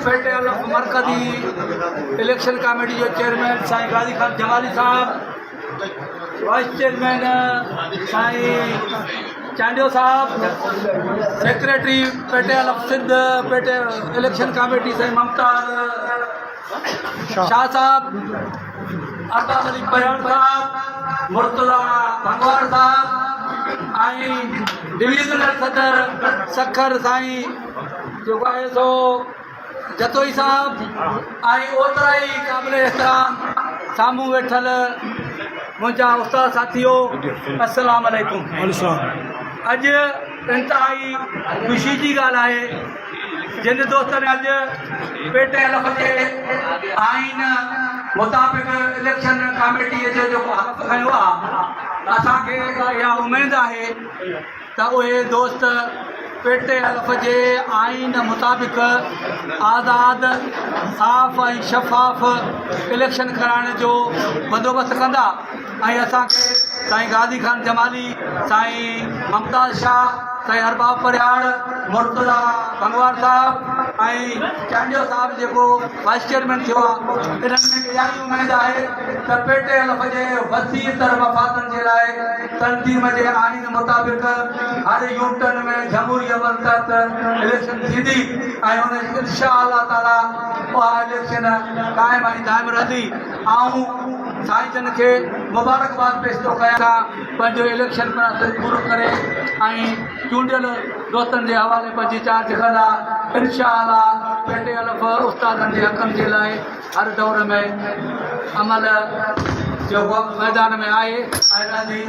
पेटे अलफ मरकज़ी election committee जो चेयरमैन साईं गाज़ी ख़ान जमाली साहब, वाइस चेयरमैन साईं चांडियो साहब, सेक्रेटरी पेटे अलफ सिंध पेटे इलेक्शन कमेटी साईं ममताज़ शाह साहब, अरबाब अली बयान साहब, मुर्तज़ा भंगवार साहब, डिवीज़नल सदर सखर साईं जेको आहे सो जतोई साहब, ओतिरा ई क़ाबिल एहतराम साम्हूं वेठल मुंहिंजा उस्ताद साथियो, अस्सलाम वालेकुम। अॼु इंतिहाई ख़ुशी जी ॻाल्हि आहे जिन दोस्तनि अॼु पेटे अलफ जे आइन मुताबिक़ इलेक्शन कमेटीअ जो जेको हक़ खयो आहे, असांखे इहा उमेदु आहे त उहे दोस्त पेटे अलफ जे आइन मुताबिक़ आज़ाद साफ़ ऐं शफ़ाफ़ इलेक्शन कराइण जो बंदोबस्तु कंदा ऐं असांखे साईं गाज़ी ख़ान जमाली, साईं ममताज़ शाह, साईं अरबाब परियाड़, मुर्तज़ा भंगवार साहब ऐं चांडियो साहब जेको वाइस चेयरमैन थियो आहे, इन्हनि में इहा ई उमेदु आहे त पेटे अलफ जे वसीअतर मफ़ादनि जे लाइ तंज़ीम जे आइन मुताबिक़ हर यूनिटनि में जमहूरी अमल तहत इलेक्शन थींदी ऐं हुन इंशा अल्लाह ताला उहा इलेक्शन क़ाइमु ऐं दाइम रहंदी। ऐं साईं जन खे मुबारकबाद पेश थो कयां पंहिंजो इलेक्शन पूरो करे ऐं चूंडियल दोस्तनि जे हवाले पंहिंजी चार्ज कंदा। इंशा अल्लाह पेटे अलफ उस्तादनि जे हक़नि जे लाइ हर दौर में अमल जो मैदान में आहे ऐं रहंदी।